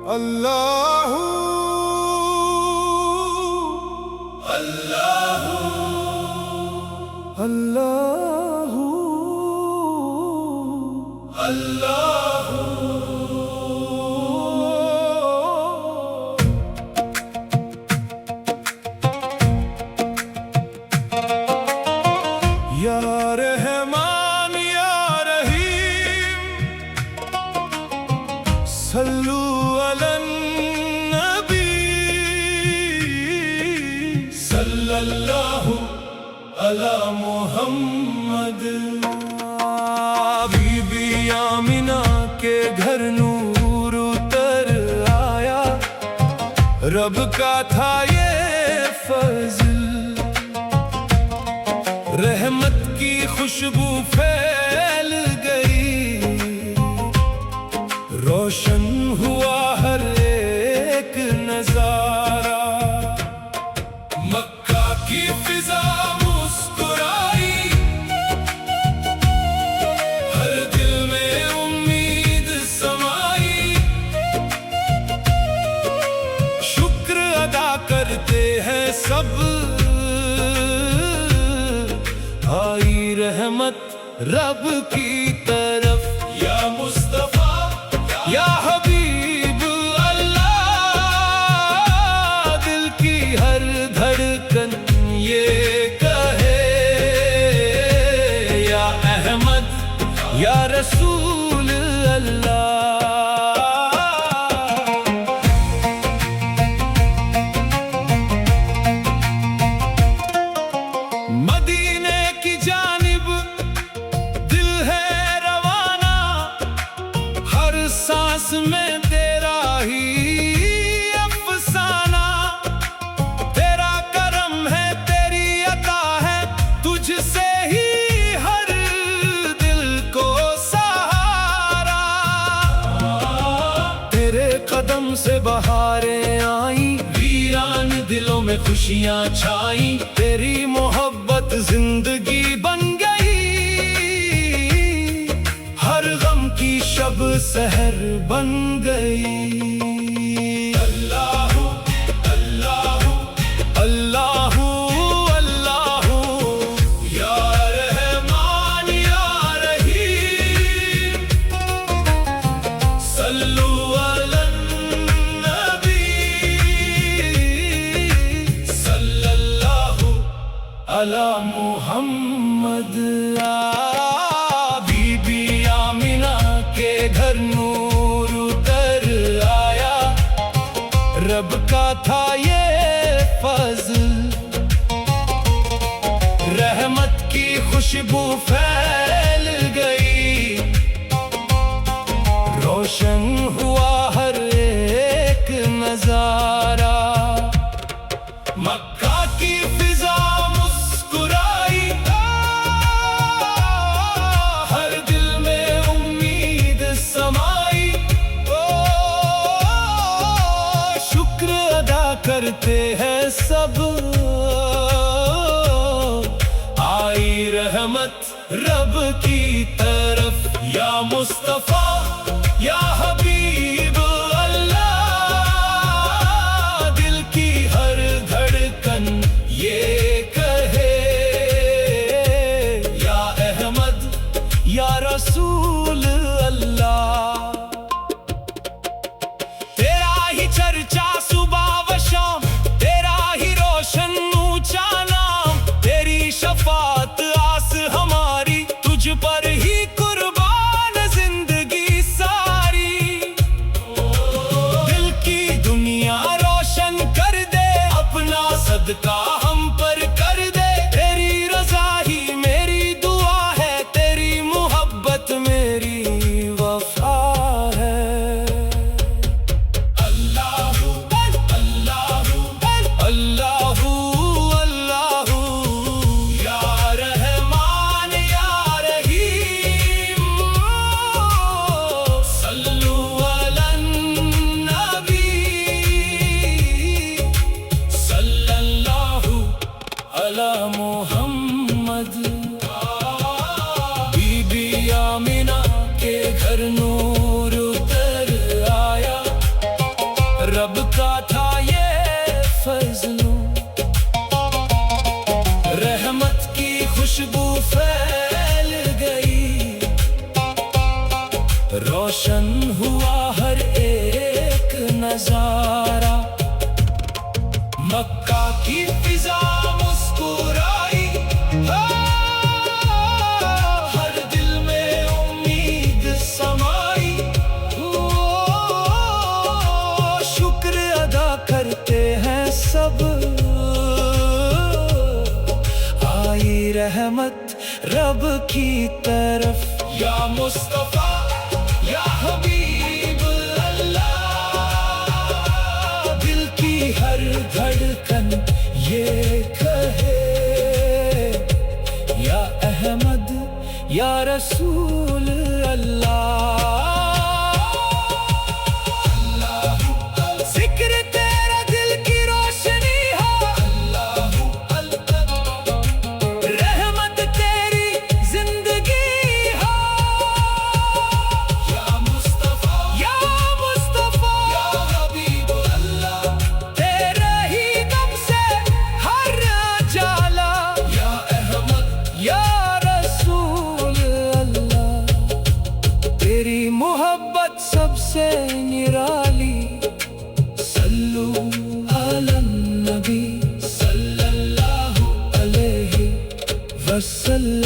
अल्लाहू अल्लाहू अल्लाहू अल्लाहू या रहमान या रहीम सल्लू अलन नबी सल्लल्लाहु अला मुहम्मद। बीबी आमिना के घर नूर उतर आया, रब का था ये फज़ल, रहमत की खुशबू फैल गई, रोशन हुआ हर एक नजारा। मक्का की फिजा मुस्कुराई, हर दिल में उम्मीद समाई, शुक्र अदा करते हैं सब, आई रहमत रब की तरफ। या मुस्तफा या हबीब अल्लाह, दिल की हर धड़कन ये कहे, या अहमद या रसूल अल्लाह। मदीने की जानिब दिल है रवाना, हर सांस में तेरा ही अफसाना। तेरा करम है, तेरी अता है, तुझसे ही हर दिल को सहारा। तेरे कदम से बहारें आई, वीरान दिलों में खुशियां छाई, तेरी मोहब्बत जिंदगी बन गई, हर गम की शब सहर बन गई। अल्लाहू अल्लाहू अल्लाहू अल्लाहू या रहमान या रहीम सल्लू अलन नबी सल्लल्लाहु अला मुहम्मद। बीबी आमिना के घर नूर उतर आया, रब का था ये फज़ल, रहमत की खुशबू फैल गई, रोशन हुआ हर एक नजारा। मक्का की फिजा मुस्कुराई, हर दिल में उम्मीद समाई, शुक्र अदा करते हैं सब, आई रहमत रब की तरफ। या मुस्तफा या हबीब अल्लाह, दिल की हर धड़कन ये कहे, या अहमद या रसूल अल्लाह। तेरा ही चर्चा सुबह व शाम, तेरा ही रोशन ऊंचा नाम, तेरी शफात आस हमारी, तुझ पर ही कुर्बान जिंदगी सारी। दिल की दुनिया रोशन कर दे, अपना सदका हम पर कर दे, तेरी रज़ा ही मेरी दुआ है, तेरी मोहब्बत में घर नूर उतर आया, रब का था ये फजलो, रहमत की खुशबू फैल गई, रोशन हुआ हर एक नजारा। मक्का की फिजा मुस्कुराई, हर दिल में उम्मीद समाई। शुक्र अदा करते हैं सब, आई रहमत रब की तरफ। या मुस्तफा या हबीब अल्लाह, दिल की हर धड़कन ये कहे, या अहमद या रसूल अल्लाह। जिक्र तेरा दिल की रोशनी हो, रहमत तेरी जिंदगी हो। या मुस्तफा या हबीब अल्लाह, तेरे ही दम से हर जाला। या अहमद या रसूल अल्लाह, तेरी मोहब्बत सबसे निराली। सल्लू अलन नबी सल्लल्लाहु अलैहि वसल्लम।